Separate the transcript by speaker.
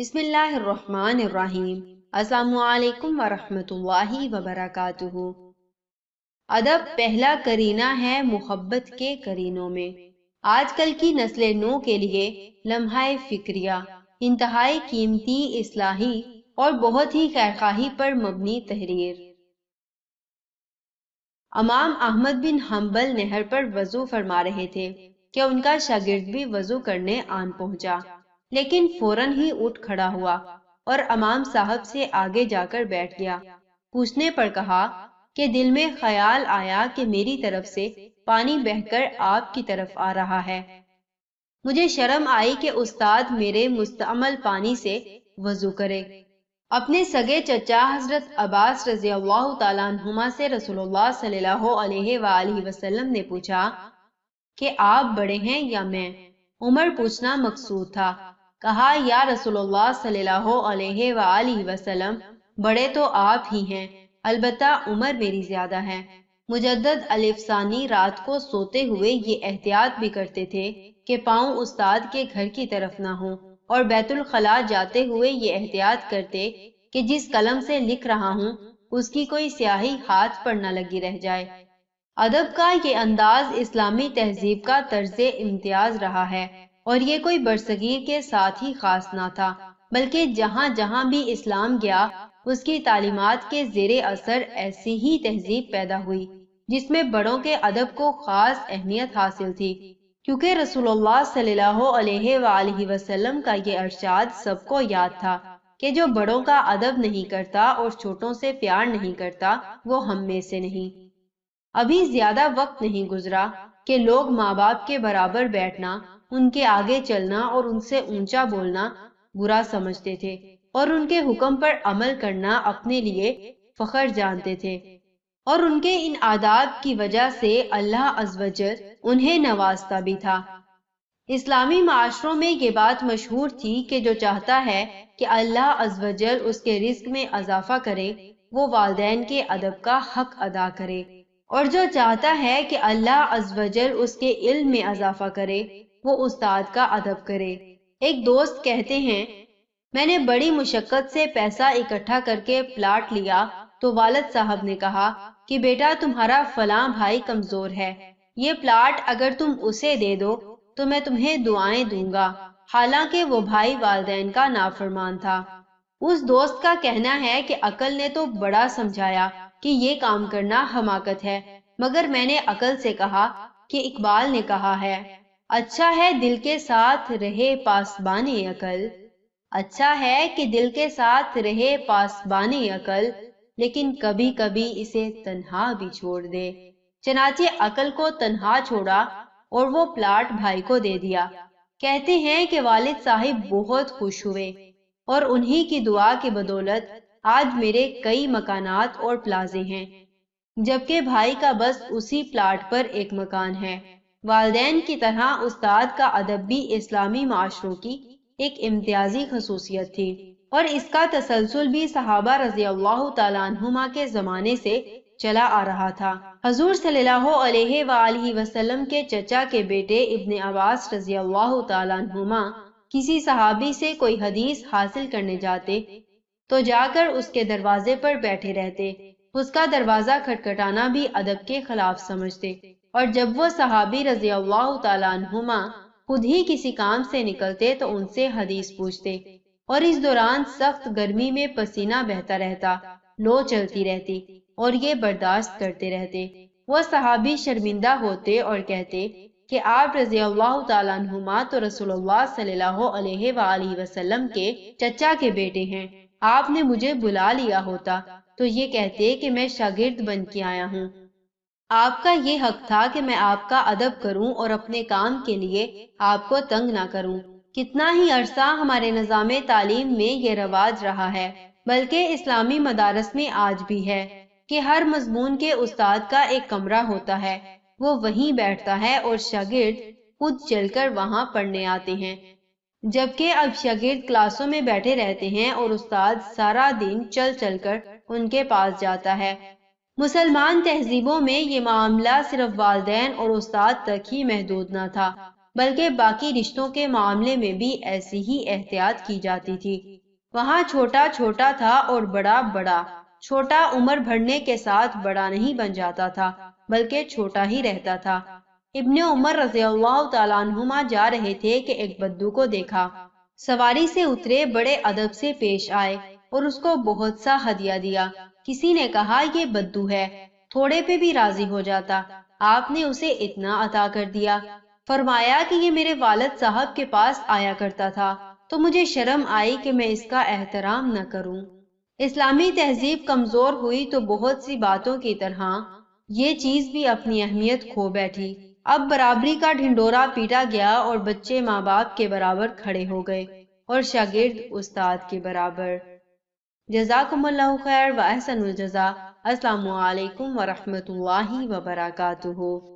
Speaker 1: بسم اللہ الرحمن الرحیم۔ السلام علیکم ورحمۃ اللہ وبرکاتہ۔ ادب پہلا کرینہ ہے محبت کے کرینوں میں۔ آج کل کی نسل نو کے لیے لمحہ فکریہ انتہائی قیمتی، اصلاحی اور بہت ہی خیرخواہی پر مبنی تحریر۔ امام احمد بن حنبل نہر پر وضو فرما رہے تھے کہ ان کا شاگرد بھی وضو کرنے آن پہنچا، لیکن فوراً ہی اٹھ کھڑا ہوا اور امام صاحب سے آگے جا کر بیٹھ گیا۔ پوچھنے پر کہا کہ دل میں خیال آیا کہ میری طرف سے پانی بہہ کر آپ کی طرف آ رہا ہے۔ مجھے شرم آئی کہ استاد میرے مستعمل پانی سے وضو کرے۔ اپنے سگے چچا حضرت عباس رضی اللہ تعالیٰ عنہما سے رسول اللہ صلی اللہ علیہ وآلہ وسلم نے پوچھا کہ آپ بڑے ہیں یا میں؟ عمر پوچھنا مقصود تھا۔ کہا یا رسول اللہ صلی اللہ علیہ وآلہ وسلم، بڑے تو آپ ہی ہیں، البتہ عمر میری زیادہ ہے۔ مجدد الف ثانی رات کو سوتے ہوئے یہ احتیاط بھی کرتے تھے کہ پاؤں استاد کے گھر کی طرف نہ ہوں، اور بیت الخلاء جاتے ہوئے یہ احتیاط کرتے کہ جس قلم سے لکھ رہا ہوں اس کی کوئی سیاہی ہاتھ پر نہ لگی رہ جائے۔ ادب کا یہ انداز اسلامی تہذیب کا طرز امتیاز رہا ہے، اور یہ کوئی برصغیر کے ساتھ ہی خاص نہ تھا، بلکہ جہاں جہاں بھی اسلام گیا اس کی تعلیمات کے زیر اثر ایسی ہی تہذیب پیدا ہوئی جس میں بڑوں کے ادب کو خاص اہمیت حاصل تھی، کیونکہ رسول اللہ صلی اللہ علیہ وآلہ وسلم کا یہ ارشاد سب کو یاد تھا کہ جو بڑوں کا ادب نہیں کرتا اور چھوٹوں سے پیار نہیں کرتا وہ ہم میں سے نہیں۔ ابھی زیادہ وقت نہیں گزرا کہ لوگ ماں باپ کے برابر بیٹھنا، ان کے آگے چلنا اور ان سے اونچا بولنا برا سمجھتے تھے، اور ان کے حکم پر عمل کرنا اپنے لیے فخر جانتے تھے، اور ان کے ان آداب کی وجہ سے اللہ عز و جل انہیں نوازتا بھی تھا۔ اسلامی معاشروں میں یہ بات مشہور تھی کہ جو چاہتا ہے کہ اللہ عز و جل اس کے رزق میں اضافہ کرے وہ والدین کے ادب کا حق ادا کرے، اور جو چاہتا ہے کہ اللہ عز و جل اس کے علم میں اضافہ کرے وہ استاد کا ادب کرے۔ ایک دوست کہتے ہیں، میں نے بڑی مشقت سے پیسہ اکٹھا کر کے پلاٹ لیا تو والد صاحب نے کہا کہ بیٹا تمہارا فلاں بھائی کمزور ہے، یہ پلاٹ اگر تم اسے دے دو تو میں تمہیں دعائیں دوں گا، حالانکہ وہ بھائی والدین کا نافرمان تھا۔ اس دوست کا کہنا ہے کہ عقل نے تو بڑا سمجھایا کہ یہ کام کرنا حماقت ہے، مگر میں نے عقل سے کہا کہ اقبال نے کہا ہے، اچھا ہے دل کے ساتھ رہے پاسبان عقل، اچھا ہے کہ دل کے ساتھ رہے پاسبان عقل، لیکن کبھی کبھی اسے تنہا بھی چھوڑ دے۔ چنانچہ عقل کو تنہا چھوڑا اور وہ پلاٹ بھائی کو دے دیا۔ کہتے ہیں کہ والد صاحب بہت خوش ہوئے، اور انہی کی دعا کی بدولت آج میرے کئی مکانات اور پلازے ہیں، جبکہ بھائی کا بس اسی پلاٹ پر ایک مکان ہے۔ والدین کی طرح استاد کا ادب بھی اسلامی معاشروں کی ایک امتیازی خصوصیت تھی، اور اس کا تسلسل بھی صحابہ رضی اللہ تعالیٰ عنہما کے زمانے سے چلا آ رہا تھا۔ حضور صلی اللہ علیہ وآلہ وسلم کے چچا کے بیٹے ابن عباس رضی اللہ تعالیٰ عنہما کسی صحابی سے کوئی حدیث حاصل کرنے جاتے تو جا کر اس کے دروازے پر بیٹھے رہتے، اس کا دروازہ کھٹکھٹانا بھی ادب کے خلاف سمجھتے، اور جب وہ صحابی رضی اللہ تعالیٰ عنہما خود ہی کسی کام سے نکلتے تو ان سے حدیث پوچھتے، اور اس دوران سخت گرمی میں پسینہ بہتا رہتا، لو چلتی رہتی، اور یہ برداشت کرتے رہتے۔ وہ صحابی شرمندہ ہوتے اور کہتے کہ آپ رضی اللہ تعالیٰ عنہما تو رسول اللہ صلی اللہ علیہ وآلہ وسلم کے چچا کے بیٹے ہیں، آپ نے مجھے بلا لیا ہوتا تو یہ کہتے کہ میں شاگرد بن کے آیا ہوں۔ آپ کا یہ حق تھا کہ میں آپ کا ادب کروں اور اپنے کام کے لیے آپ کو تنگ نہ کروں۔ کتنا ہی عرصہ ہمارے نظام تعلیم میں یہ رواج رہا ہے، بلکہ اسلامی مدارس میں آج بھی ہے کہ ہر مضمون کے استاد کا ایک کمرہ ہوتا ہے، وہ وہیں بیٹھتا ہے اور شاگرد خود چل کر وہاں پڑھنے آتے ہیں، جبکہ اب شاگرد کلاسوں میں بیٹھے رہتے ہیں اور استاد سارا دن چل چل کر ان کے پاس جاتا ہے۔ مسلمان تہذیبوں میں یہ معاملہ صرف والدین اور استاد تک ہی محدود نہ تھا، بلکہ باقی رشتوں کے معاملے میں بھی ایسی ہی احتیاط کی جاتی تھی۔ وہاں چھوٹا چھوٹا تھا اور بڑا بڑا۔ چھوٹا عمر بڑھنے کے ساتھ بڑا نہیں بن جاتا تھا بلکہ چھوٹا ہی رہتا تھا۔ ابن عمر رضی اللہ تعالیٰ عنہما جا رہے تھے کہ ایک بدو کو دیکھا۔ سواری سے اترے، بڑے ادب سے پیش آئے اور اس کو بہت سا ہدیہ دیا۔ کسی نے کہا یہ بدو ہے، تھوڑے پہ بھی راضی ہو جاتا، آپ نے اسے اتنا عطا کر دیا۔ فرمایا کہ یہ میرے والد صاحب کے پاس آیا کرتا تھا تو مجھے شرم آئی کہ میں اس کا احترام نہ کروں۔ اسلامی تہذیب کمزور ہوئی تو بہت سی باتوں کی طرح یہ چیز بھی اپنی اہمیت کھو بیٹھی۔ اب برابری کا ڈھنڈورا پیٹا گیا اور بچے ماں باپ کے برابر کھڑے ہو گئے اور شاگرد استاد کے برابر۔ جزاکم اللہ خیر و احسن الجزا۔ السلام علیکم ورحمۃ اللہ وبرکاتہ۔